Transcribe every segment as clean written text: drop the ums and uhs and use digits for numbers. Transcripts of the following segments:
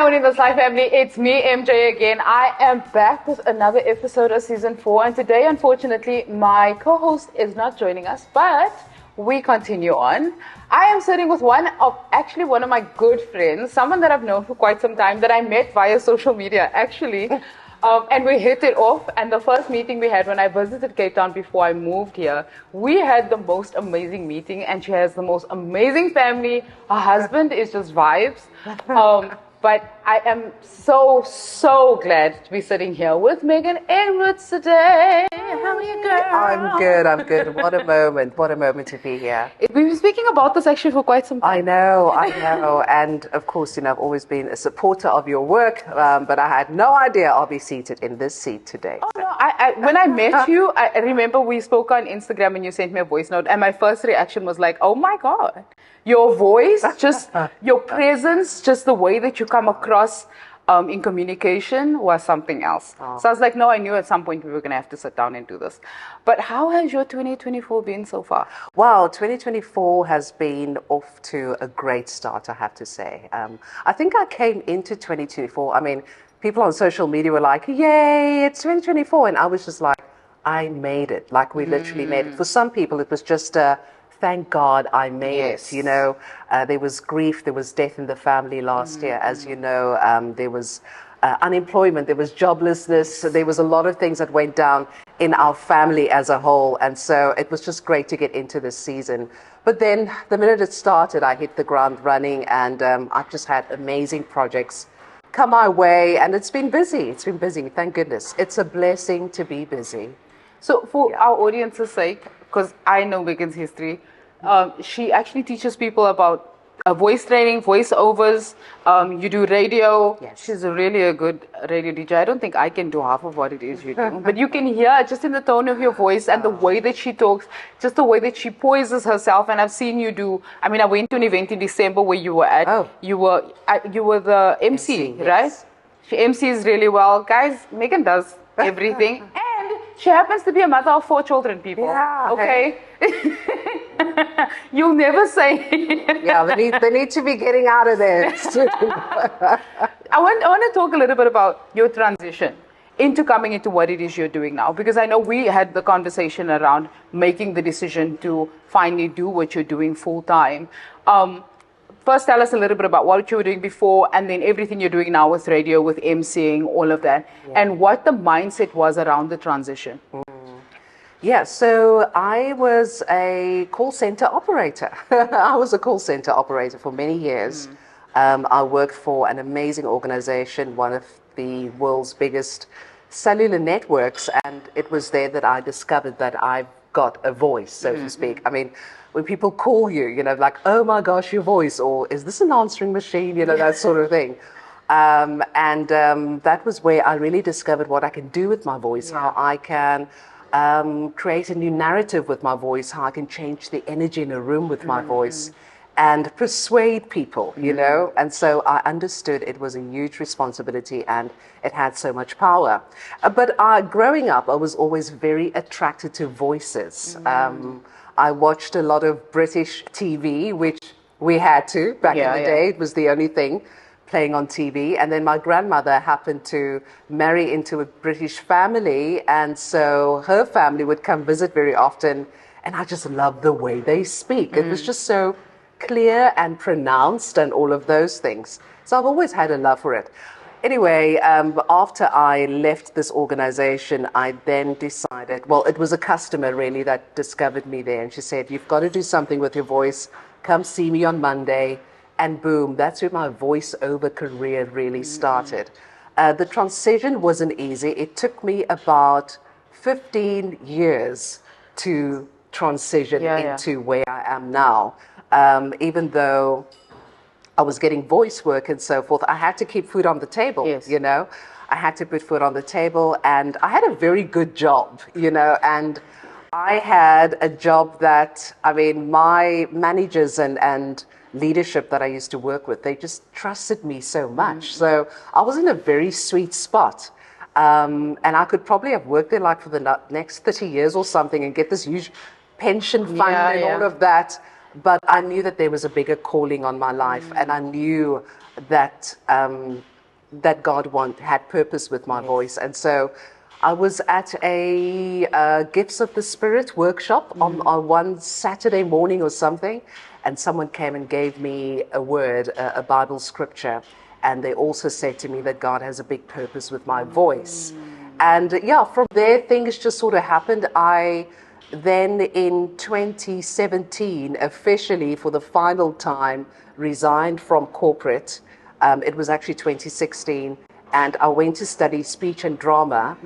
Winning This Life family, it's me, MJ, again. I am back with another episode of season 4, and today, unfortunately, my co-host is not joining us, but we continue on. I am sitting with one of my good friends, someone that I've known for quite some time, that I met via social media, actually. And we hit it off, and the first meeting we had when I visited Cape Town before I moved here, we had the most amazing meeting, and she has the most amazing family. Her husband is just vibes. But I am so glad to be sitting here with Megan Edwards today. How are you, girl? I'm good. What a moment to be here. We've been speaking about this actually for quite some time. I know. And of course, I've always been a supporter of your work, but I had no idea I'll be seated in this seat today. Oh, no, when I met you, I remember we spoke on Instagram and you sent me a voice note, and my first reaction was like, oh my God. Your voice, just your presence, just the way that you come across in communication was something else. Oh. So I was like, no, I knew at some point we were going to have to sit down and do this. But how has your 2024 been so far? Well, 2024 has been off to a great start, I have to say. I think I came into 2024, people on social media were like, yay, it's 2024. And I was just like, I made it. Like, we literally made it. For some people, it was just thank God I made it. There was grief, there was death in the family last year, as you know. There was unemployment, there was joblessness, there was a lot of things that went down in our family as a whole. And so it was just great to get into this season. But then the minute it started, I hit the ground running, and I've just had amazing projects come my way, and it's been busy. Thank goodness. It's a blessing to be busy. So for our audience's sake, because I know Megan's history, she actually teaches people about voice training, voiceovers. You do radio. Yes. She's really a good radio DJ. I don't think I can do half of what it is you do. But you can hear just in the tone of your voice and the way that she talks, just the way that she poises herself. And I've seen you do, I went to an event in December where you were at. Oh. You were the MC, yes. right? She MCs really well. Guys, Megan does everything. And she happens to be a mother of 4 children, people. Yeah. Okay? You'll never say. Yeah, they need to be getting out of there. I want to talk a little bit about your transition into coming into what it is you're doing now, because I know we had the conversation around making the decision to finally do what you're doing full time. First, tell us a little bit about what you were doing before, and then everything you're doing now with radio, with MCing, all of that, and what the mindset was around the transition. Yeah, so I was a call center operator. I was a call center operator for many years. I worked for an amazing organization, one of the world's biggest cellular networks, and it was there that I discovered that I've got a voice, so to speak. When people call you, like, oh my gosh, your voice, or is this an answering machine, that sort of thing. That was where I really discovered what I can do with my voice, how I can create a new narrative with my voice, how I can change the energy in a room with my voice and persuade people, And so I understood it was a huge responsibility and it had so much power. But growing up, I was always very attracted to voices. I watched a lot of British TV, which we had to back in the day. It was the only thing playing on TV. And then my grandmother happened to marry into a British family, and so her family would come visit very often, and I just loved the way they speak. It was just so clear and pronounced and all of those things. So I've always had a love for it. Anyway, after I left this organization, I then decided, well, it was a customer really that discovered me there, and she said, you've got to do something with your voice. Come see me on Monday. And boom, that's where my voiceover career really started. The transition wasn't easy. It took me about 15 years to transition into where I am now. Even though I was getting voice work and so forth, I had to keep food on the table, I had to put food on the table, and I had a very good job, and I had a job that, my managers and leadership that I used to work with, they just trusted me so much. So I was in a very sweet spot. And I could probably have worked there like for the next 30 years or something and get this huge pension fund and all of that. But I knew that there was a bigger calling on my life, and I knew that that God had purpose with my voice. And so I was at a Gifts of the Spirit workshop on one Saturday morning or something, and someone came and gave me a word, a Bible scripture, and they also said to me that God has a big purpose with my voice. And yeah, from there, things just sort of happened. I then in 2017, officially for the final time, resigned from corporate. It was actually 2016. And I went to study speech and drama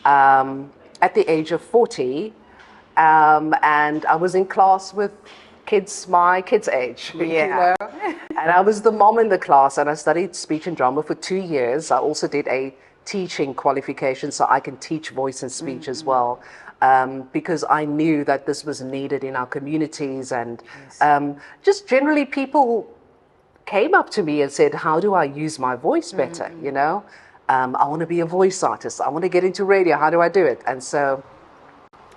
at the age of 40. And I was in class with kids my kids' age. Yeah. You know? And I was the mom in the class, and I studied speech and drama for 2 years. I also did a teaching qualification so I can teach voice and speech as well, because I knew that this was needed in our communities. And just generally people came up to me and said, how do I use my voice better? You know, I want to be a voice artist. I want to get into radio. How do I do it? And so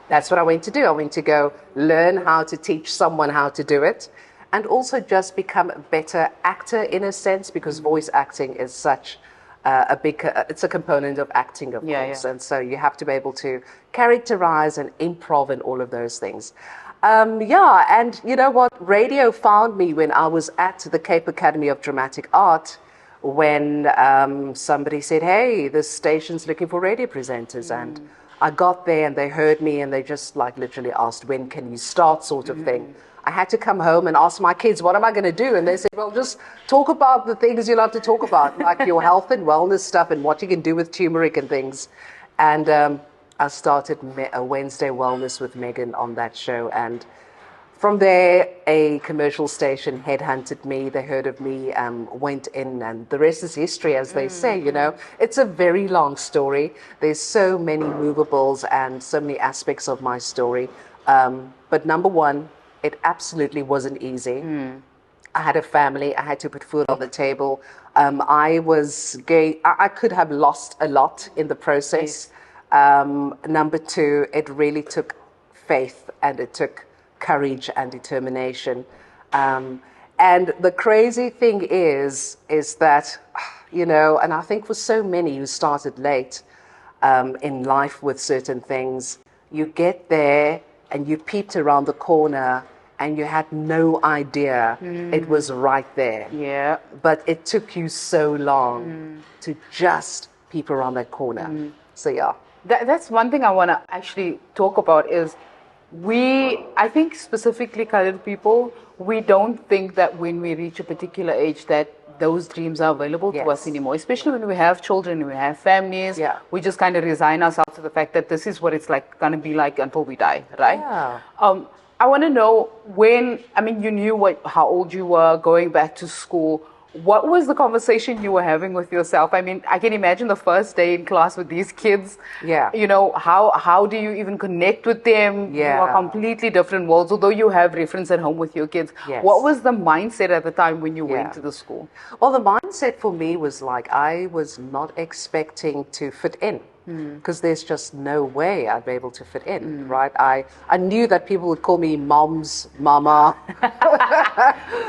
that's what I went to do. I went to go learn how to teach someone how to do it, and also just become a better actor in a sense, because voice acting is such a big, it's a component of acting, of course. And so you have to be able to characterize and improv and all of those things. And you know what? Radio found me when I was at the Cape Academy of Dramatic Art, when somebody said, hey, this station's looking for radio presenters. And I got there and they heard me and they just like literally asked, when can you start, sort of thing. I had to come home and ask my kids, what am I going to do? And they said, well, just talk about the things you love to talk about, like your health and wellness stuff and what you can do with turmeric and things. And I started a Wednesday Wellness with Megan on that show. And from there, a commercial station headhunted me. They heard of me, went in, and the rest is history, as they say. You know, it's a very long story. There's so many movables and so many aspects of my story. But number one, it absolutely wasn't easy. I had a family. I had to put food on the table. I was gay. I could have lost a lot in the process. Number two, it really took faith, and it took courage and determination. And the crazy thing is that, you know, and I think for so many who started late in life with certain things, you get there and you peeped around the corner and you had no idea it was right there. Yeah. But it took you so long to just peep around that corner. So yeah. That's one thing I want to actually talk about is I think specifically colored people, we don't think that when we reach a particular age that those dreams are available to us anymore, especially when we have children, we have families. Yeah. We just kind of resign ourselves to the fact that this is what it's like going to be like until we die, right? Yeah. I want to know you knew how old you were going back to school. What was the conversation you were having with yourself? I mean, I can imagine the first day in class with these kids. Yeah. You know, how do you even connect with them? Yeah. You are completely different worlds, although you have reference at home with your kids. Yes. What was the mindset at the time when you went to the school? Well, the mindset for me was like, I was not expecting to fit in, because there's just no way I'd be able to fit in, right? I knew that people would call me mom's mama.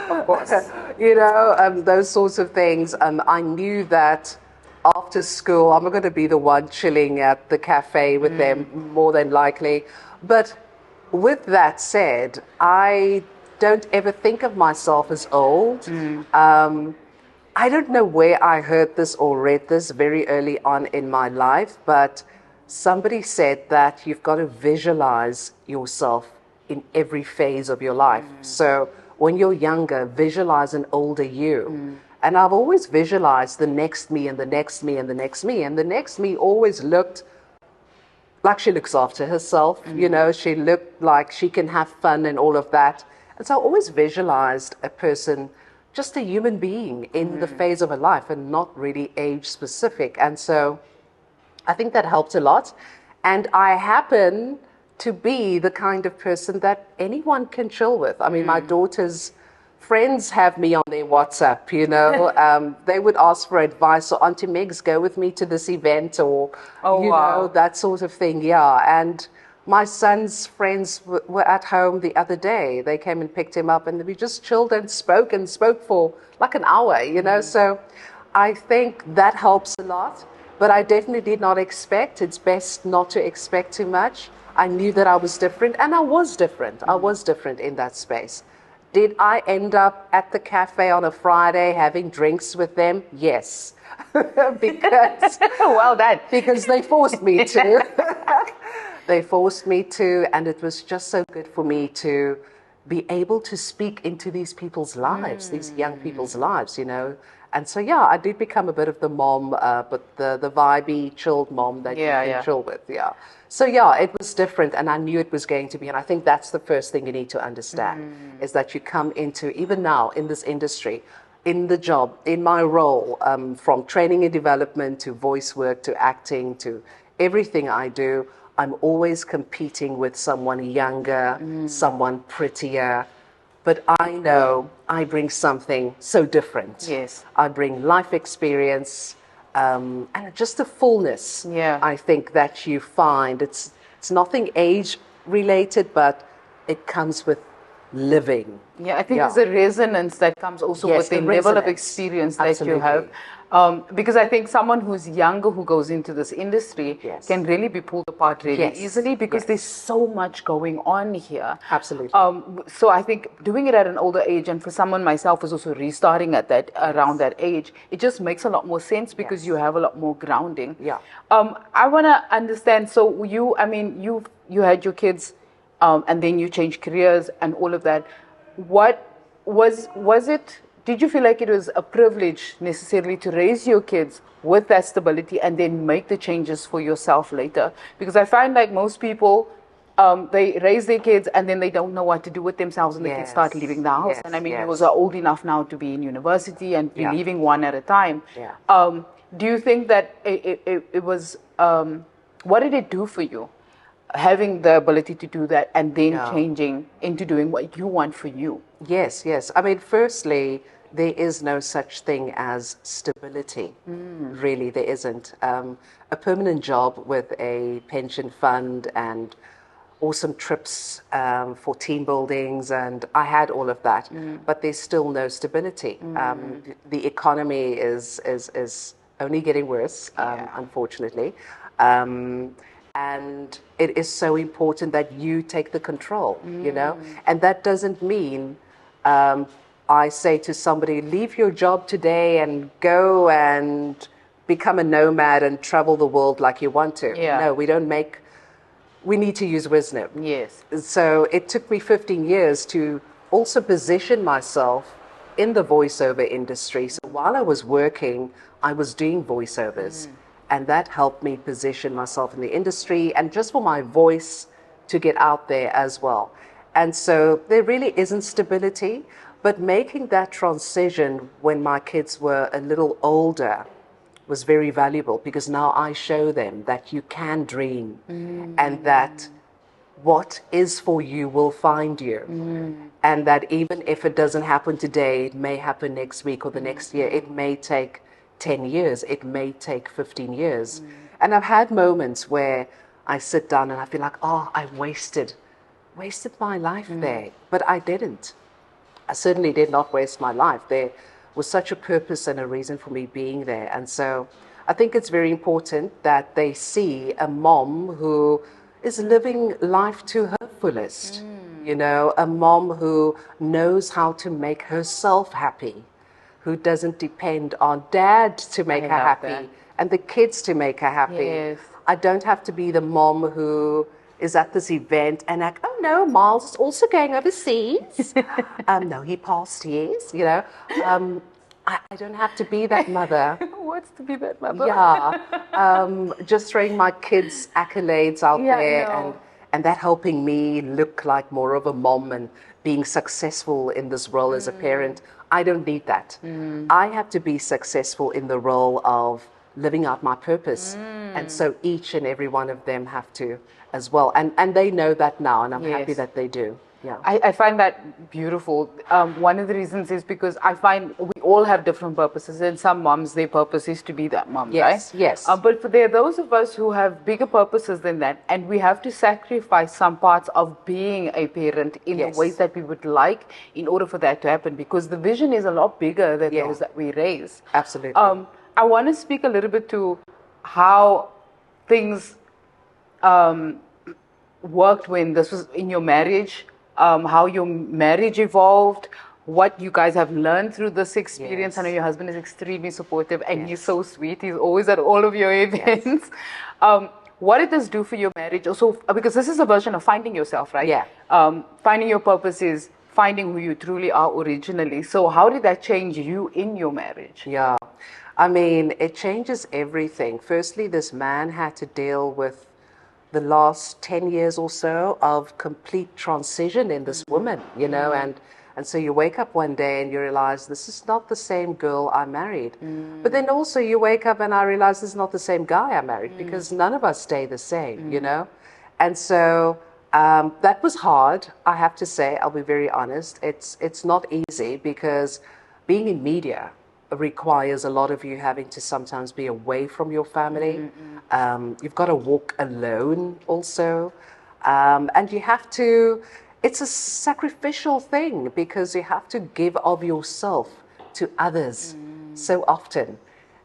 Of course. You know, those sorts of things. I knew that after school, I'm not going to be the one chilling at the cafe with them, more than likely. But with that said, I don't ever think of myself as old. I don't know where I heard this or read this very early on in my life, but somebody said that you've got to visualize yourself in every phase of your life. So when you're younger, visualize an older you. And I've always visualized the next me and the next me and the next me. And the next me always looked like she looks after herself. You know, she looked like she can have fun and all of that. And so I always visualized a person, just a human being in the phase of a life, and not really age specific. And so I think that helped a lot. And I happen to be the kind of person that anyone can chill with. I mean, my daughter's friends have me on their WhatsApp, you know. They would ask for advice. So, Auntie Megs, go with me to this event, or, know, that sort of thing. Yeah. And my son's friends were at home the other day. They came and picked him up, and we just chilled and spoke for like an hour, you know. So I think that helps a lot, but I definitely did not expect. It's best not to expect too much. I knew that I was different, and I was different. I was different in that space. Did I end up at the cafe on a Friday having drinks with them? Yes. because Well done. because they forced me to. They forced me to, and it was just so good for me to be able to speak into these people's lives, these young people's lives, you know. And so, yeah, I did become a bit of the mom, but the vibey, chilled mom that you can chill with, yeah. So, yeah, it was different, and I knew it was going to be. And I think that's the first thing you need to understand, is that you come into, even now in this industry, in the job, in my role, from training and development to voice work to acting to everything I do, I'm always competing with someone younger, someone prettier. But I know I bring something so different. Yes. I bring life experience and just the fullness. Yeah. I think that you find it's nothing age related, but it comes with living. Yeah, I think there's a resonance that comes also with the level of resonance. experience that Absolutely. you have. Because I think someone who's younger who goes into this industry can really be pulled apart really easily because there's so much going on here. Absolutely. So I think doing it at an older age, and for someone myself who's also restarting at that around that age, it just makes a lot more sense because you have a lot more grounding. Yeah. I want to understand. So you had your kids, and then you changed careers and all of that. What was it? Did you feel like it was a privilege necessarily to raise your kids with that stability and then make the changes for yourself later? Because I find like most people, they raise their kids and then they don't know what to do with themselves and they can start leaving the house. And I mean, you are old enough now to be in university and be leaving one at a time. Yeah. Do you think that it was, what did it do for you? Having the ability to do that and then changing into doing what you want for you. Yes. I mean, firstly, there is no such thing as stability. Really, there isn't. A permanent job with a pension fund and awesome trips for team buildings, and I had all of that, but there's still no stability. The economy is only getting worse, unfortunately. And it is so important that you take the control, you know? And that doesn't mean I say to somebody, leave your job today and go and become a nomad and travel the world like you want to. No, we need to use wisdom. Yes. So it took me 15 years to also position myself in the voiceover industry. So while I was working, I was doing voiceovers. And that helped me position myself in the industry and just for my voice to get out there as well. And so there really isn't stability, but making that transition when my kids were a little older was very valuable because now I show them that you can dream and that what is for you will find you. And that even if it doesn't happen today, it may happen next week or the next year. It may take 10 years, it may take 15 years. And I've had moments where I sit down and I feel like, oh, I wasted my life there. But I didn't. I certainly did not waste my life. There was such a purpose and a reason for me being there. And so I think it's very important that they see a mom who is living life to her fullest. You know, a mom who knows how to make herself happy, who doesn't depend on dad to make her happy and the kids to make her happy. Yes. I don't have to be the mom who is at this event and like, oh no, Miles is also going overseas. No, he passed, yes, you know. I don't have to be that mother. What's to be that mother? Just throwing my kids' accolades out there and that helping me look like more of a mom and being successful in this role as a parent. I don't need that. I have to be successful in the role of living out my purpose. And so each and every one of them have to as well. And they know that now, and I'm happy that they do. Yeah. I find that beautiful. One of the reasons is because I find we all have different purposes, and some moms, their purpose is to be that mom, Yes, right? yes. But there are those of us who have bigger purposes than that, and we have to sacrifice some parts of being a parent in the Yes. ways that we would like in order for that to happen, because the vision is a lot bigger than Yeah. those that we raise. Absolutely. I want to speak a little bit to how things worked when this was in your marriage, how your marriage evolved, what you guys have learned through this experience. Yes. I know your husband is extremely supportive, and he's Yes. so sweet. He's always at all of your events. What did this do for your marriage? Also, because this is a version of finding yourself, right? Yeah. Finding your purpose is finding who you truly are originally. So how did that change you in your marriage? Yeah. I mean, it changes everything. Firstly, this man had to deal with the last 10 years or so of complete transition in this woman, you know, and so you wake up one day and you realize this is not the same girl I married. But then also you wake up and I realize this is not the same guy I married, because none of us stay the same, you know. And so that was hard, I have to say. I'll be very honest. It's not easy, because being in media requires a lot of you having to sometimes be away from your family. You've got to walk alone also. And you have to, it's a sacrificial thing, because you have to give of yourself to others so often.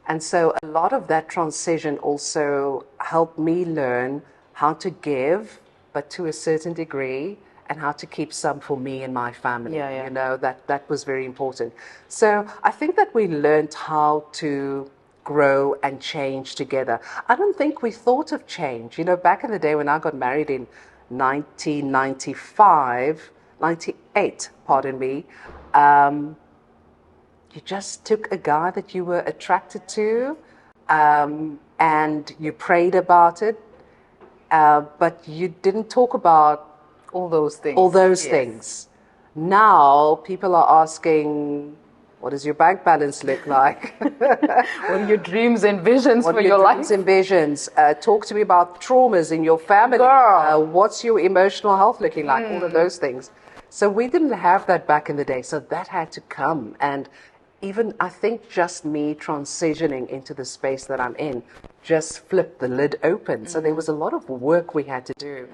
And so a lot of that transition also helped me learn how to give, but to a certain degree, and how to keep some for me and my family. Yeah. You know, that was very important. So I think that we learned how to grow and change together. I don't think we thought of change. You know, back in the day when I got married in 98, pardon me, you just took a guy that you were attracted to, and you prayed about it, but you didn't talk about All those things. all those Yes. things. Now people are asking, what does your bank balance look like? What are your dreams and visions What for are your your life? dreams and visions? Talk to me about traumas in your family. Girl. What's your emotional health looking like? All of those things. So we didn't have that back in the day. So that had to come. And even, I think, just me transitioning into the space that I'm in just flipped the lid open. So there was a lot of work we had to do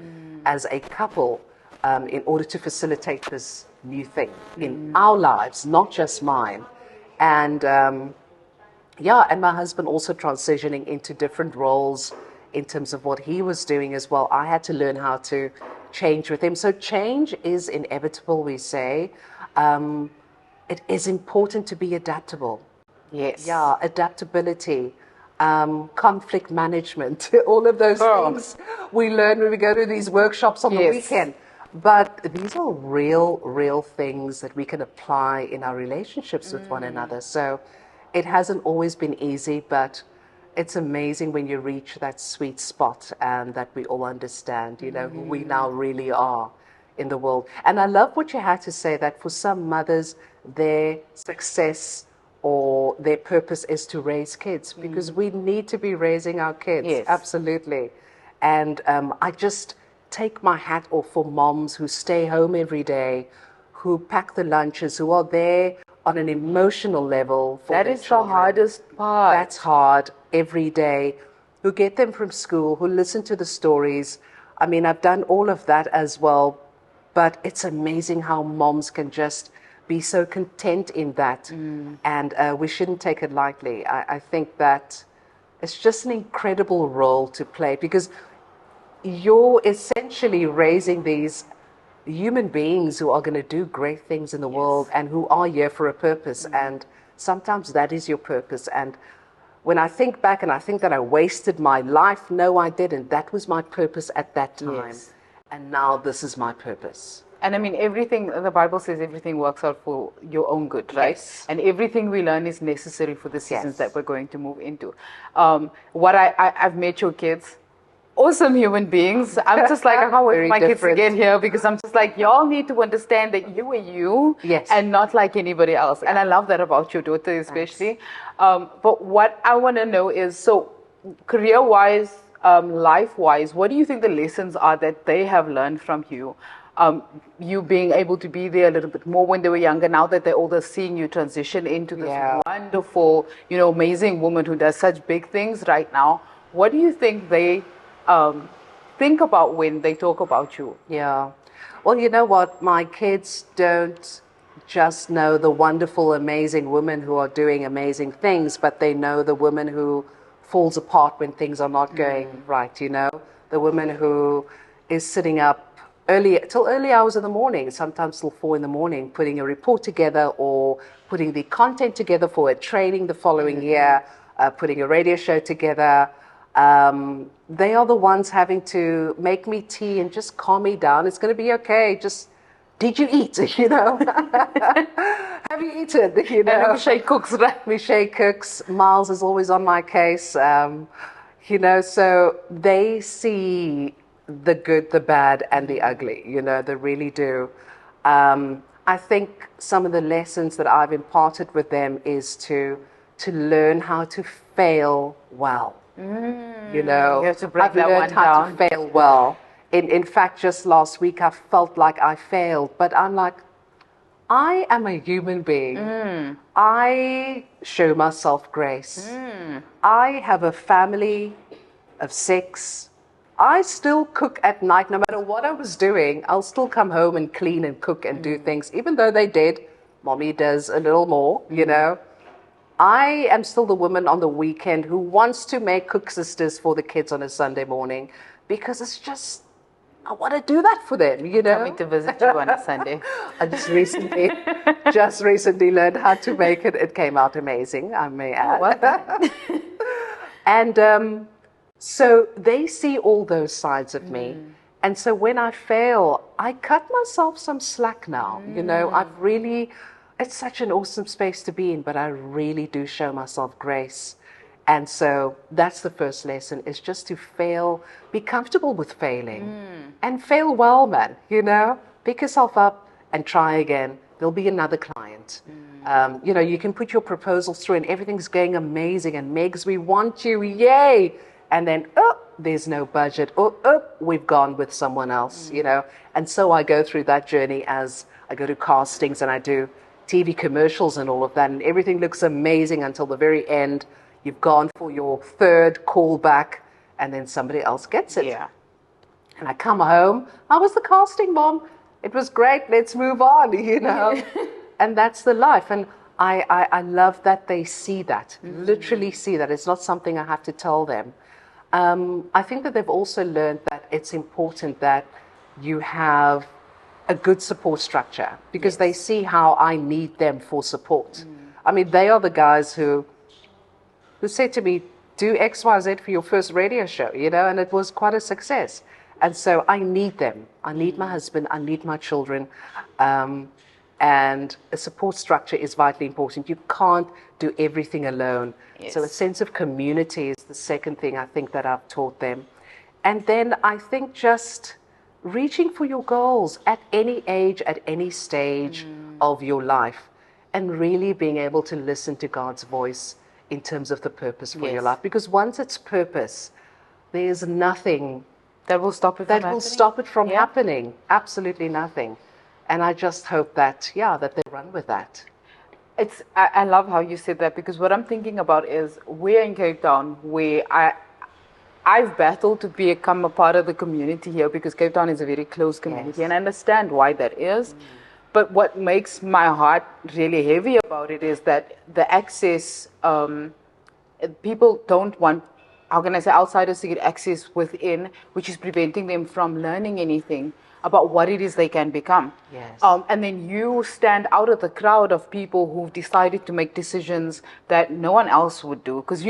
as a couple in order to facilitate this new thing in our lives, not just mine. And yeah, and my husband also transitioning into different roles in terms of what he was doing as well. I had to learn how to change with him. So change is inevitable, we say. It is important to be adaptable. Yes. Yeah, adaptability, conflict management, all of those things we learn when we go to these workshops on the Yes. weekend. But these are real things that we can apply in our relationships with one another. So it hasn't always been easy, but it's amazing when you reach that sweet spot and that we all understand, you know, who we now really are in the world. And I love what you had to say, that for some mothers, their success or their purpose is to raise kids, because we need to be raising our kids. Yes. Absolutely. And I just take my hat off for moms who stay home every day, who pack the lunches, who are there on an emotional level for That their is the children. hardest part. That's hard every day. Who get them from school, who listen to the stories. I mean, I've done all of that as well, but it's amazing how moms can just be so content in that. And we shouldn't take it lightly. I think that it's just an incredible role to play, because you're essentially raising these human beings who are going to do great things in the world and who are here for a purpose. And sometimes that is your purpose. And when I think back and I think that I wasted my life, no, I didn't. That was my purpose at that time. Yes. And now this is my purpose. And I mean, everything, the Bible says everything works out for your own good, right? Yes. And everything we learn is necessary for the seasons Yes. that we're going to move into. I've met your kids, awesome human beings. I'm just like, I can't wait for Very my kids to different. get here, because I'm just like, y'all need to understand that you are you, Yes. and not like anybody else. And I love that about your daughter especially. But what I want to know is, so career-wise, life-wise, what do you think the lessons are that they have learned from you? you being able to be there a little bit more when they were younger, now that they're older, seeing you transition into this wonderful, amazing woman who does such big things right now. What do you think they think about when they talk about you? Yeah. Well, you know what? My kids don't just know the wonderful, amazing women who are doing amazing things, but they know the woman who falls apart when things are not going right, the woman who is sitting up till early hours in the morning, sometimes till 4 in the morning, putting a report together or putting the content together for a training the following year, putting a radio show together. They are the ones having to make me tea and just calm me down. It's going to be okay. Just, did you eat? Have you eaten? And Michelle cooks, right? Michelle cooks. Miles is always on my case. So they see the good, the bad, and the ugly. They really do. I think some of the lessons that I've imparted with them is to learn how to fail well. You have to break I've learned how to fail well. In fact, just last week, I felt like I failed, but I'm like, I am a human being. I show myself grace. I have a family of 6. I still cook at night. No matter what I was doing, I'll still come home and clean and cook and do things. Even though they did, mommy does a little more, I am still the woman on the weekend who wants to make cook sisters for the kids on a Sunday morning because it's just, I want to do that for them, Coming to visit you on a Sunday. I just recently learned how to make it. It came out amazing, I may add. And so they see all those sides of me. And so when I fail, I cut myself some slack now. I've really... It's such an awesome space to be in, but I really do show myself grace. And so that's the first lesson, is just to fail, be comfortable with failing and fail well, man, pick yourself up and try again. There'll be another client. You can put your proposals through and everything's going amazing and Megs, we want you, yay. And then, there's no budget. We've gone with someone else, And so I go through that journey as I go to castings and I do TV commercials and all of that, and everything looks amazing until the very end. You've gone for your 3rd callback, and then somebody else gets it. Yeah. And I come home. How was the casting, Mom? It was great. Let's move on, And that's the life. And I love that they see that, literally see that. It's not something I have to tell them. I think that they've also learned that it's important that you have a good support structure because they see how I need them for support. I mean, they are the guys who said to me, do X, Y, Z for your first radio show, and it was quite a success. And so I need them. I need my husband. I need my children. And a support structure is vitally important. You can't do everything alone. Yes. So a sense of community is the second thing I think that I've taught them. And then I think just reaching for your goals at any age, at any stage of your life, and really being able to listen to God's voice in terms of the purpose for your life. Because once it's purpose, there's nothing that will stop it from happening. Absolutely nothing. And I just hope that, that they run with that. I love how you said that, because what I'm thinking about is we're in Cape Town, where I've battled to become a part of the community here, because Cape Town is a very close community, and I understand why that is. But what makes my heart really heavy about it is that the access, people don't want, how can I say, outsiders to get access within, which is preventing them from learning anything about what it is they can become. Yes. And then you stand out of the crowd of people who've decided to make decisions that no one else would do. Because,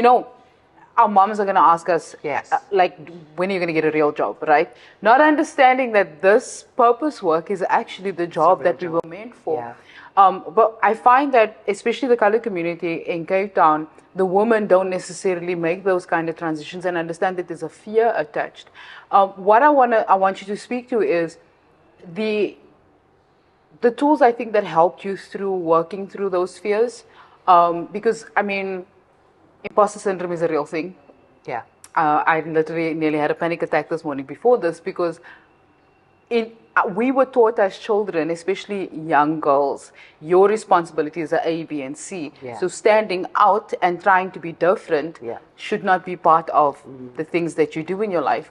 our moms are going to ask us, when are you going to get a real job, right? Not understanding that this purpose work is actually the job that we were meant for. Yeah. But I find that, especially the colored community in Cape Town, the women don't necessarily make those kind of transitions and understand that there's a fear attached. What I want you to speak to is the tools, I think, that helped you through working through those fears. Because, imposter syndrome is a real thing. Yeah. I literally nearly had a panic attack this morning before this, because we were taught as children, especially young girls, your responsibilities are A, B, and C. Yeah. So standing out and trying to be different Yeah. should not be part of the things that you do in your life.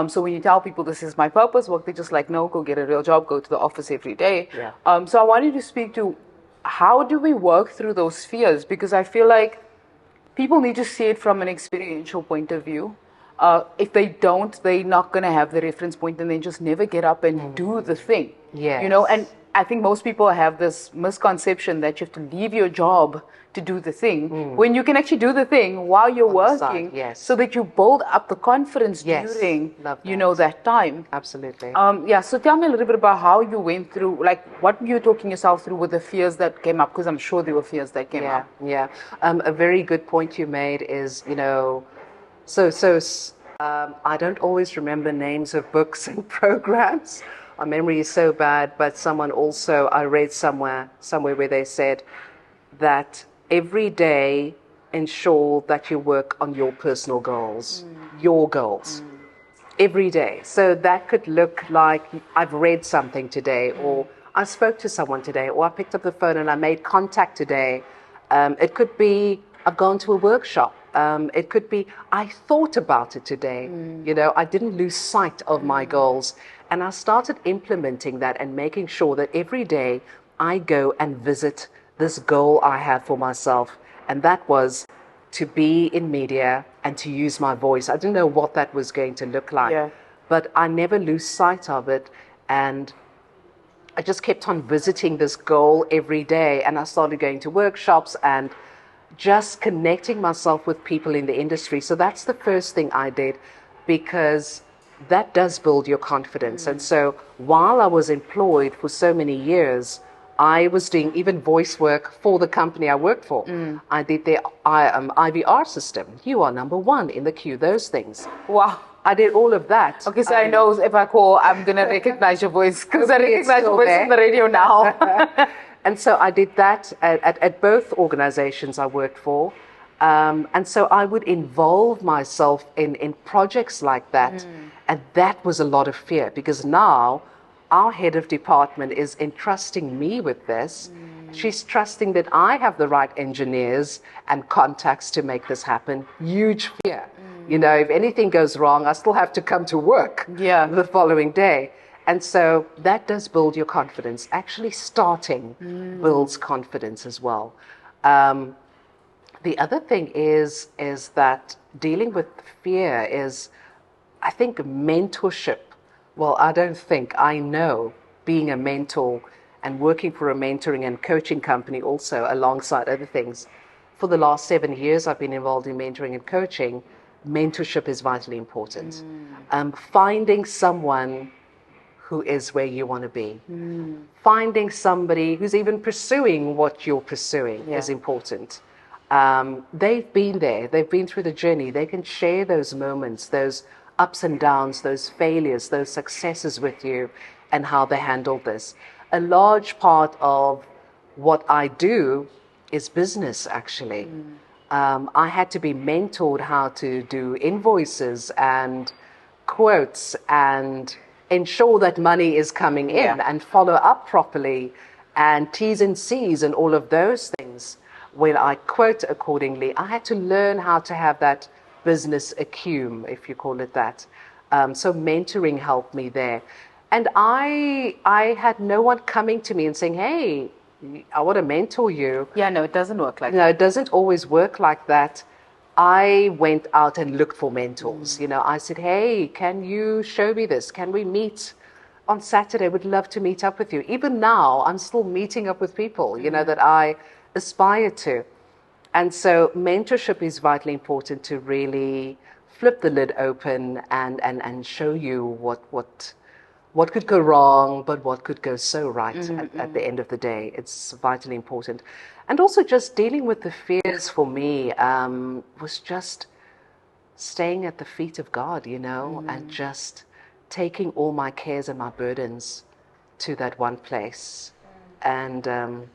So when you tell people this is my purpose work, they're just like, no, go get a real job, go to the office every day. Yeah. So I wanted to speak to how do we work through those fears? Because I feel like people need to see it from an experiential point of view. If they don't, they're not going to have the reference point and they just never get up and do the thing. Yes. You know, and I think most people have this misconception that you have to leave your job to do the thing when you can actually do the thing while you're On the working, side, yes. so that you build up the confidence Yes. during, Love you that. know, that time. Absolutely. Yeah, so tell me a little bit about how you went through, like what you were talking yourself through with the fears that came up, because I'm sure there were fears that came up. Yeah. A very good point you made is, you know, I don't always remember names of books and programs. My memory is so bad, but I read somewhere where they said that every day ensure that you work on your personal goals, your goals. Every day. So that could look like I've read something today, or I spoke to someone today, or I picked up the phone and I made contact today. It could be I've gone to a workshop. It could be I thought about it today. You know, I didn't lose sight of my goals. And I started implementing that and making sure that every day I go and visit this goal I have for myself. And that was to be in media and to use my voice. I didn't know what that was going to look like, but I never lose sight of it. And I just kept on visiting this goal every day. And I started going to workshops and just connecting myself with people in the industry. So that's the first thing I did, because that does build your confidence. And so while I was employed for so many years, I was doing even voice work for the company I worked for. I did their IVR system. You are number one in the queue, those things. Wow. I did all of that. Okay, so I know if I call, I'm going to recognize your voice, because I recognize your voice there on the radio now. And so I did that at both organizations I worked for. And so I would involve myself in projects like that. And that was a lot of fear, because now our head of department is entrusting me with this. She's trusting that I have the right engineers and contacts to make this happen. Huge fear. You know, if anything goes wrong, I still have to come to work the following day. And so that does build your confidence. Actually starting builds confidence as well. The other thing is that dealing with fear is, I think, mentorship. Well, I know being a mentor and working for a mentoring and coaching company also alongside other things. For the last 7 years, I've been involved in mentoring and coaching. Mentorship is vitally important. Finding someone who is where you want to be. Finding somebody who's even pursuing what you're pursuing is important. They've been there. They've been through the journey. They can share those moments, those ups and downs, those failures, those successes with you, and how they handled this. A large part of what I do is business, actually. I had to be mentored how to do invoices and quotes and ensure that money is coming in and follow up properly, and T's and C's and all of those things. When I quote accordingly, I had to learn how to have that business acumen, if you call it that. So mentoring helped me there. And I had no one coming to me and saying, hey, I want to mentor you. Yeah, no, it doesn't work like that. No, it doesn't always work like that. I went out and looked for mentors. You know, I said, hey, can you show me this? Can we meet on Saturday? Would love to meet up with you. Even now, I'm still meeting up with people, you know, that I aspire to. And so mentorship is vitally important to really flip the lid open and show you what could go wrong, but what could go so right at the end of the day. It's vitally important. And also just dealing with the fears for me was just staying at the feet of God, you know, and just taking all my cares and my burdens to that one place. And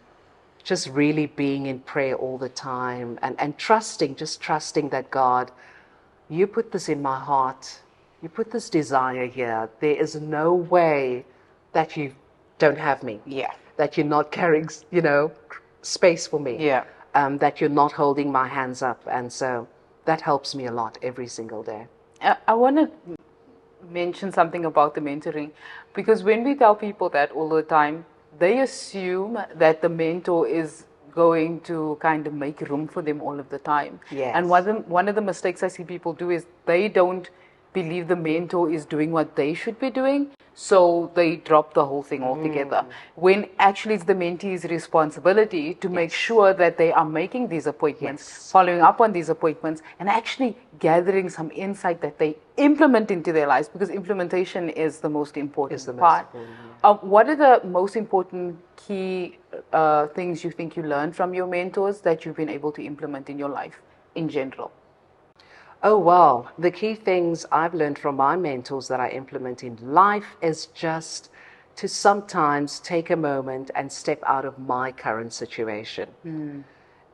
just really being in prayer all the time and trusting that God, you put this in my heart. you put this desire here. There is no way that you don't have me. Yeah. That you're not carrying, space for me. Yeah. That you're not holding my hands up. And so that helps me a lot every single day. I want to mention something about the mentoring, because when we tell people that all the time, they assume that the mentor is going to kind of make room for them all of the time. Yes. And one of the mistakes I see people do is they don't believe the mentor is doing what they should be doing, so they drop the whole thing altogether. When actually it's the mentee's responsibility to make sure that they are making these appointments, following up on these appointments, and actually gathering some insight that they implement into their lives, because implementation is the most important part. What are the most important key things you think you learned from your mentors that you've been able to implement in your life in general? Oh, well, the key things I've learned from my mentors that I implement in life is just to sometimes take a moment and step out of my current situation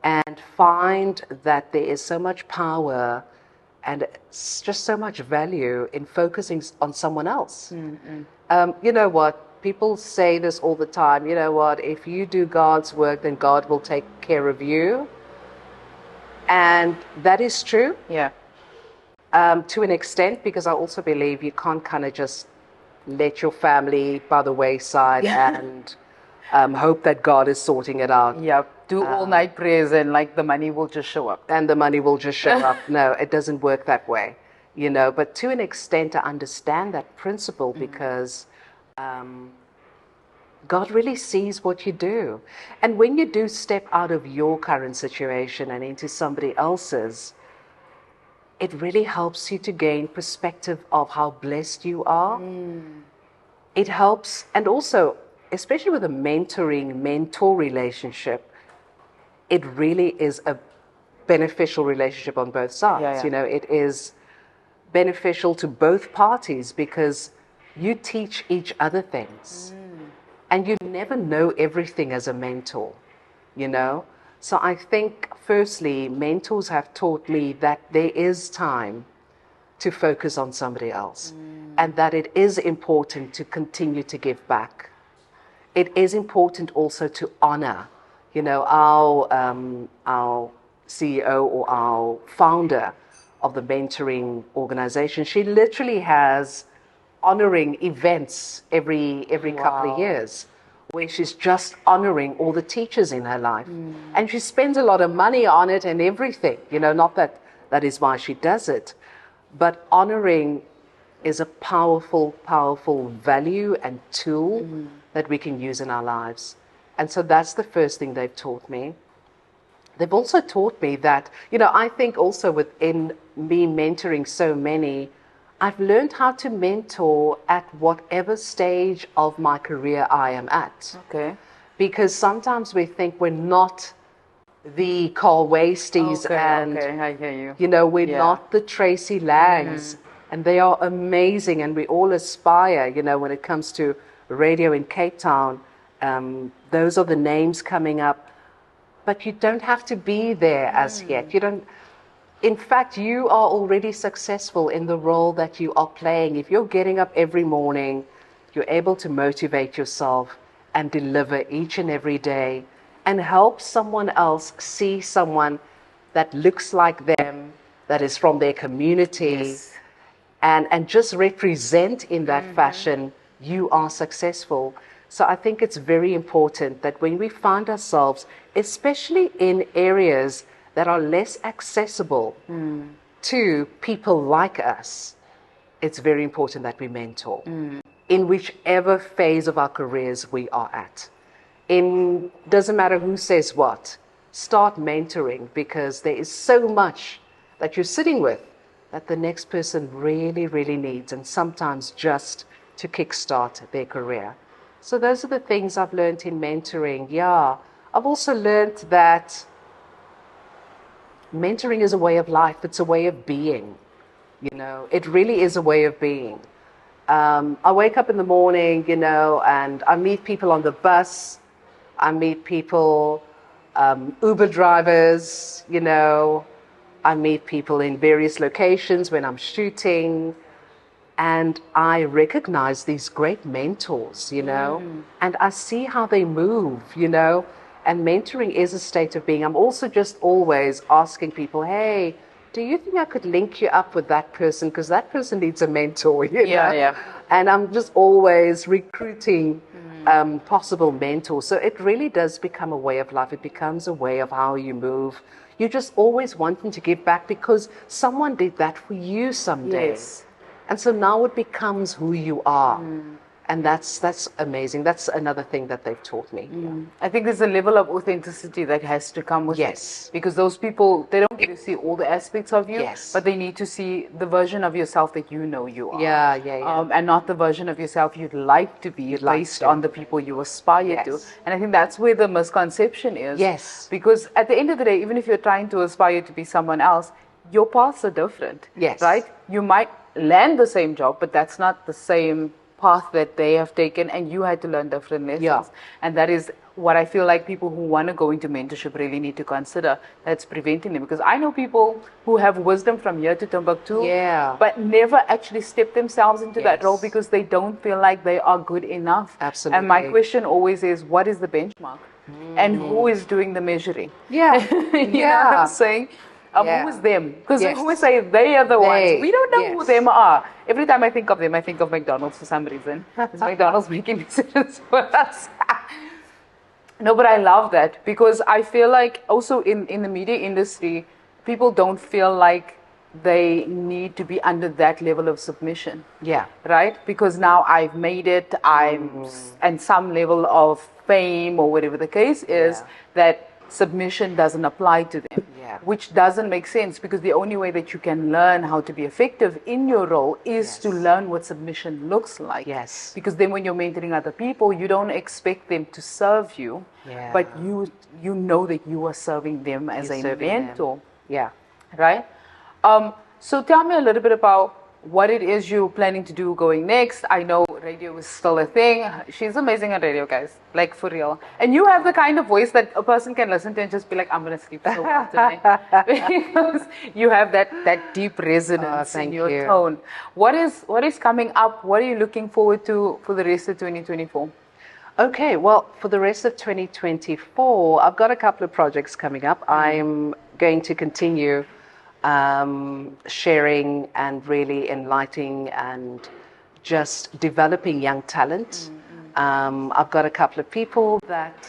and find that there is so much power and just so much value in focusing on someone else. You know what? People say this all the time. You know what? If you do God's work, then God will take care of you. And that is true. Yeah. To an extent, because I also believe you can't kind of just let your family by the wayside and hope that God is sorting it out. Yeah, do all-night prayers and like the money will just show up. And the money will just show up. No, it doesn't work that way, But to an extent, I understand that principle because God really sees what you do. And when you do step out of your current situation and into somebody else's, it really helps you to gain perspective of how blessed you are. It helps, and also, especially with a mentor relationship, it really is a beneficial relationship on both sides. It is beneficial to both parties because you teach each other things. And you never know everything as a mentor, So I think, firstly, mentors have taught me that there is time to focus on somebody else and that it is important to continue to give back. It is important also to honor, our CEO or our founder of the mentoring organization. She literally has honoring events every couple of years, where she's just honoring all the teachers in her life. And she spends a lot of money on it and everything, not that is why she does it. But honoring is a powerful, powerful value and tool that we can use in our lives. And so that's the first thing they've taught me. They've also taught me that, I think also within me mentoring so many, I've learned how to mentor at whatever stage of my career I am at. Okay. Because sometimes we think we're not the Carl Wasties and, I hear you. We're not the Tracy Langs. And they are amazing and we all aspire, when it comes to radio in Cape Town. Those are the names coming up. But you don't have to be there as yet. In fact, you are already successful in the role that you are playing. If you're getting up every morning, you're able to motivate yourself and deliver each and every day and help someone else see someone that looks like them, that is from their community, and just represent in that fashion, you are successful. So I think it's very important that when we find ourselves, especially in areas that are less accessible to people like us, it's very important that we mentor in whichever phase of our careers we are at. Doesn't matter who says what, start mentoring because there is so much that you're sitting with that the next person really, really needs, and sometimes just to kickstart their career. So those are the things I've learned in mentoring. Yeah, I've also learned that mentoring is a way of life. It's a way of being. It really is a way of being. I wake up in the morning, and I meet people on the bus. I meet people, Uber drivers, I meet people in various locations when I'm shooting. and I recognize these great mentors, and I see how they move, and mentoring is a state of being. I'm also just always asking people, hey, do you think I could link you up with that person? Because that person needs a mentor, Yeah. And I'm just always recruiting possible mentors. So it really does become a way of life. It becomes a way of how you move. You're just always wanting to give back because someone did that for you someday. Yes. And so now it becomes who you are. And that's amazing. That's another thing that they've taught me. I think there's a level of authenticity that has to come with Yes. it. Because those people, they don't get to see all the aspects of you, Yes. but they need to see the version of yourself that you know you are. Yeah. And not the version of yourself you'd like to be based on the people you aspire to. Yes. And I think that's where the misconception is. Yes. Because at the end of the day, even if you're trying to aspire to be someone else, your paths are different. Yes. Right? You might land the same job, but that's not the same path that they have taken, and you had to learn different lessons. Yeah. And that is what I feel like people who want to go into mentorship really need to consider, that's preventing them. Because I know people who have wisdom from here to Timbuktu, but never actually step themselves into that role because they don't feel like they are good enough. Absolutely. And my question always is, what is the benchmark? And who is doing the measuring? Yeah. You know what I'm saying? Who is them? Because we always say they are the ones. We don't know who them are. Every time I think of them, I think of McDonald's for some reason. It's McDonald's making decisions for us. No, but I love that because I feel like also in the media industry, people don't feel like they need to be under that level of submission. Yeah. Right? Because now I've made it, I'm and some level of fame or whatever the case is, that submission doesn't apply to them. Which doesn't make sense because the only way that you can learn how to be effective in your role is to learn what submission looks like. Yes. Because then when you're mentoring other people, you don't expect them to serve you, but you know that you are serving them as a mentor. Yeah. Right? So tell me a little bit about what it is you're planning to do going next. I know radio is still a thing. She's amazing at radio, guys. Like, for real. And you have the kind of voice that a person can listen to and just be like, I'm going to sleep so well tonight. Because you have that deep resonance in your tone. What is coming up? What are you looking forward to for the rest of 2024? Okay, well, for the rest of 2024, I've got a couple of projects coming up. I'm going to continue sharing and really enlightening and just developing young talent. I've got a couple of people that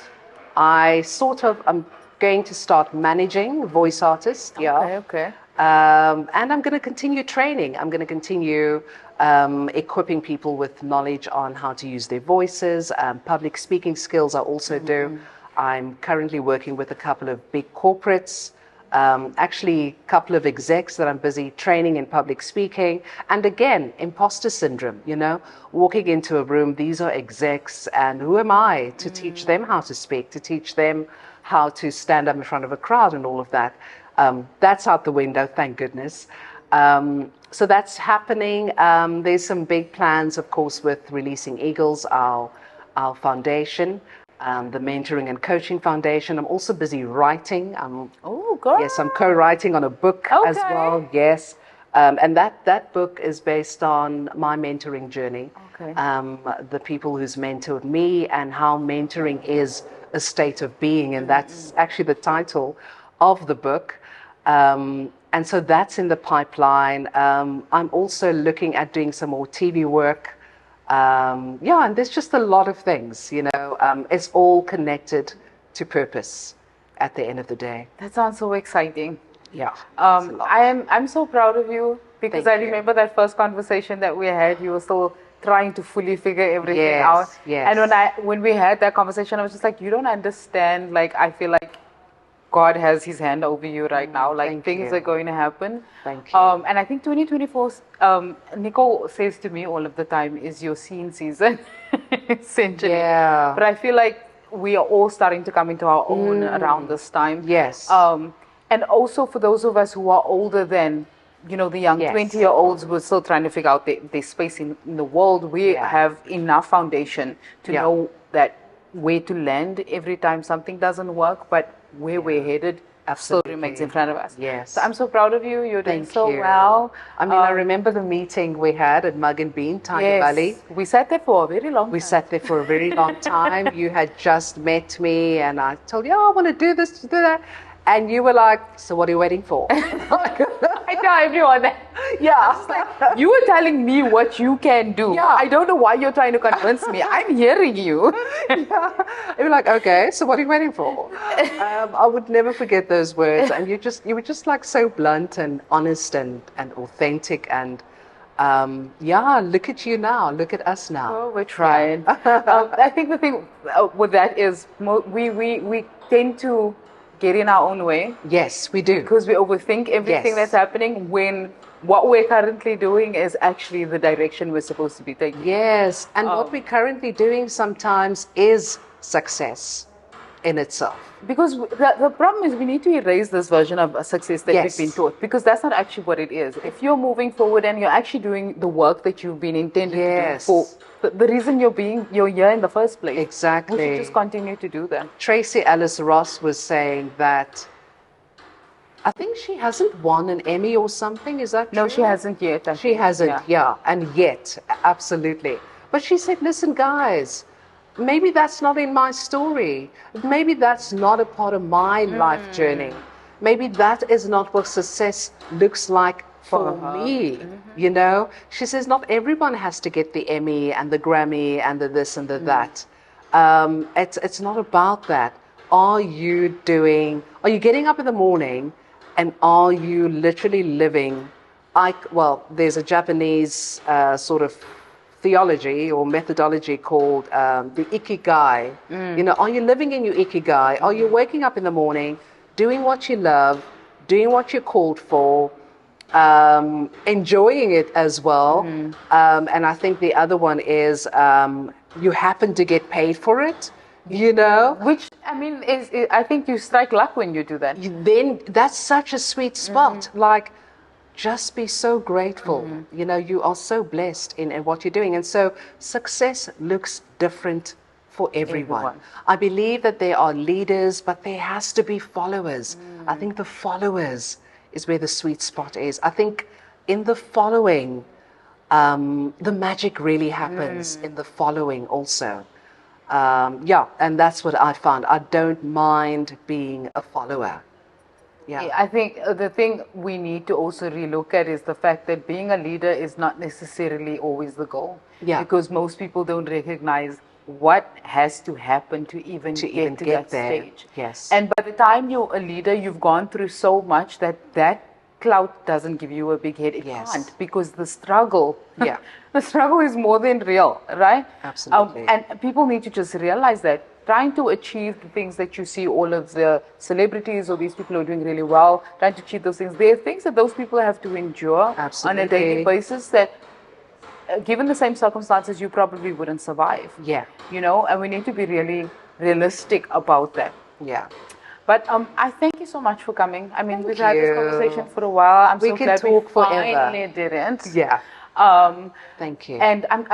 I'm going to start managing, voice artists. Okay. And I'm going to continue training. I'm going to continue equipping people with knowledge on how to use their voices. Public speaking skills I also do. I'm currently working with a couple of big corporates. Actually, a couple of execs that I'm busy training in public speaking. And again, imposter syndrome, walking into a room, these are execs, and who am I to teach them how to speak, to teach them how to stand up in front of a crowd and all of that. That's out the window, thank goodness. So that's happening. There's some big plans, of course, with Releasing Eagles, our foundation. The Mentoring and Coaching Foundation. I'm also busy writing. Yes, I'm co-writing on a book as well. Yes, and that book is based on my mentoring journey. The people who's mentored me and how mentoring is a state of being, and that's actually the title of the book. And so that's in the pipeline. I'm also looking at doing some more TV work. And there's just a lot of things, it's all connected to purpose at the end of the day. That sounds so exciting. Yeah. I'm so proud of you because I remember that first conversation that we had, you were still trying to fully figure everything out. Yes. And when we had that conversation, I was just like, you don't understand. Like, I feel like God has his hand over you right now. Like, things are going to happen. Thank you. And I think 2024, Nicole says to me all of the time, is your scene season, essentially. Yeah. But I feel like we are all starting to come into our own around this time. Yes. And also for those of us who are older than, the young 20-year-olds who are still trying to figure out their space in the world, we have enough foundation to know that where to land every time something doesn't work, but where we're headed still Absolutely. remains in front of us. Yes. So I'm so proud of you. You're doing Thank so you. well. I mean, I remember the meeting we had at Mug and Bean, Tiger Valley. Yes, we sat there for a very long We time. sat there for a very long time. You had just met me, and I told you, oh, I want to do this, to do that. And you were like, so what are you waiting for? I tell everyone that. Yeah. It's like, you were telling me what you can do. Yeah. I don't know why you're trying to convince me. I'm hearing you. Yeah. You were like, okay, so what are you waiting for? I would never forget those words. And you were just like so blunt and honest and authentic. And yeah, look at you now. Look at us now. Oh, we're trying. I think the thing with that is we tend to get in our own way. Yes, we do. Because we overthink everything Yes. that's happening when what we're currently doing is actually the direction we're supposed to be taking. Yes, and what we're currently doing sometimes is success in itself. Because the problem is we need to erase this version of success that Yes. we've been taught, because that's not actually what it is. If you're moving forward and you're actually doing the work that you've been intended to do Yes. for the reason you're here in the first place. Exactly. We should just continue to do that. Tracy Ellis Ross was saying that I think she hasn't won an Emmy or something. Is that true? No, she hasn't yet. I She think. hasn't, yeah, and yet, absolutely. But she said, listen, guys, maybe that's not in my story. Maybe that's not a part of my life journey. Maybe that is not what success looks like for me. You know, she says, not everyone has to get the Emmy and the Grammy and the this and the that. It's not about that. Are you getting up in the morning and are you literally living? Well, there's a Japanese sort of theology or methodology called the ikigai. You know, are you living in your ikigai? Are you waking up in the morning, doing what you love, doing what you're called for, enjoying it as well? And I think the other one is you happen to get paid for it. You know, Which, I mean, I think you strike luck when you do that. then that's such a sweet spot. Like, just be so grateful. You know, you are so blessed in what you're doing. And so success looks different for everyone. I believe that there are leaders, but there has to be followers. I think the followers is where the sweet spot is. I think in the following, the magic really happens in the following also. Yeah, and that's what I found. I don't mind being a follower. Yeah. I think the thing we need to also relook at is the fact that being a leader is not necessarily always the goal. Yeah. Because most people don't recognize what has to happen to even get to that there. stage. Yes. And by the time you're a leader, you've gone through so much that clout doesn't give you a big head. It Yes. can't, because the struggle, Yeah. the struggle is more than real, right? Absolutely. And people need to just realize that trying to achieve the things that you see all of the celebrities or these people who are doing really well, trying to achieve those things, there are things that those people have to endure on a daily Absolutely. basis that, given the same circumstances, you probably wouldn't survive. Yeah. You know, and we need to be really realistic about that. Yeah. But I thank you so much for coming. I mean, we've had you. this conversation for a while. I'm We so can glad talk we forever. finally didn't. Yeah. Um, Thank you. and I'm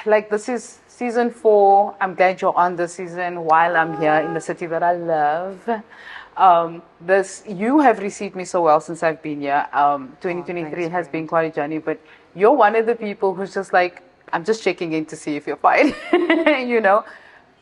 like, this is season 4. I'm glad you're on this season while I'm here in the city that I love. You have received me so well since I've been here. 2023 has been quite a journey, but you're one of the people who's just like, I'm just checking in to see if you're fine. You know,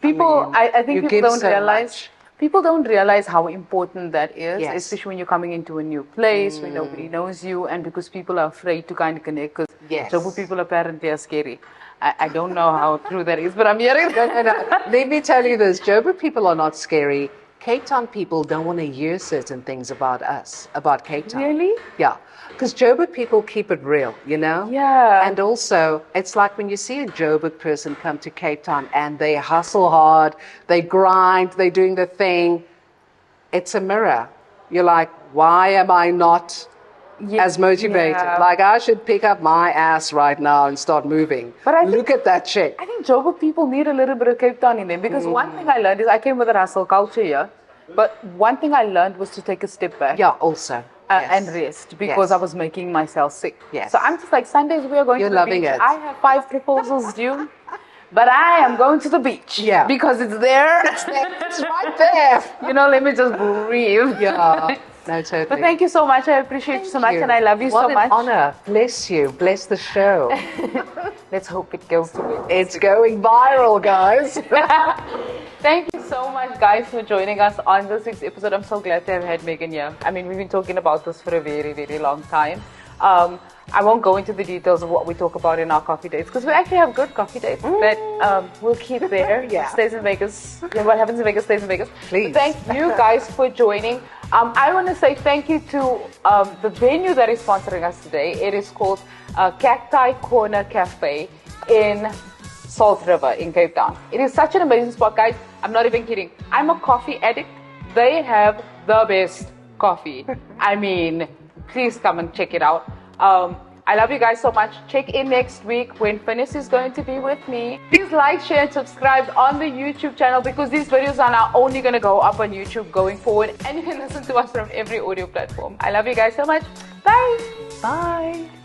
people, I think you people give don't so realize. much. People don't realize how important that is, Yes. especially when you're coming into a new place where nobody knows you, and because people are afraid to kind of connect. Because Yes. Joburg people apparently are scary. I don't know how true that is, but I'm hearing that. No. Let me tell you this. Joburg people are not scary. Cape Town people don't want to hear certain things about us, about Cape Town. Really? Yeah. Because Joburg people keep it real, you know? Yeah. And also, it's like when you see a Joburg person come to Cape Town and they hustle hard, they grind, they're doing the thing, it's a mirror. You're like, why am I not as motivated? Yeah. Like, I should pick up my ass right now and start moving. But I Look at that chick. I think Joburg people need a little bit of Cape Town in them, because one thing I learned is I came with a hustle culture here, but one thing I learned was to take a step back. Yeah, also. Yes. And rest, because Yes. I was making myself sick. Yes. So I'm just like, Sundays we are going You're to the loving beach. it. I have 5 proposals due. But I am going to the beach. Yeah. Because it's there. It's right there. Let me just breathe. Yeah. No, totally. But thank you so much. I appreciate you so much, and I love you what so much. What an honor. Bless you. Bless the show. Let's hope it goes to it. It's going viral, guys. Thank you so much, guys, for joining us on this week's episode. I'm so glad to have had Megan here. I mean, we've been talking about this for a very, very long time. I won't go into the details of what we talk about in our coffee dates because we actually have good coffee dates that we'll keep there. Yeah. Stays in Vegas. What happens in Vegas stays in Vegas. Please. But thank you guys for joining. I want to say thank you to the venue that is sponsoring us today. It is called Cacti Corner Cafe in Salt River in Cape Town. It is such an amazing spot, guys. I'm not even kidding. I'm a coffee addict. They have the best coffee. I mean, please come and check it out. I love you guys so much. Check in next week when Finis is going to be with me. Please like, share, and subscribe on the YouTube channel because these videos are now only going to go up on YouTube going forward. And you can listen to us from every audio platform. I love you guys so much. Bye. Bye.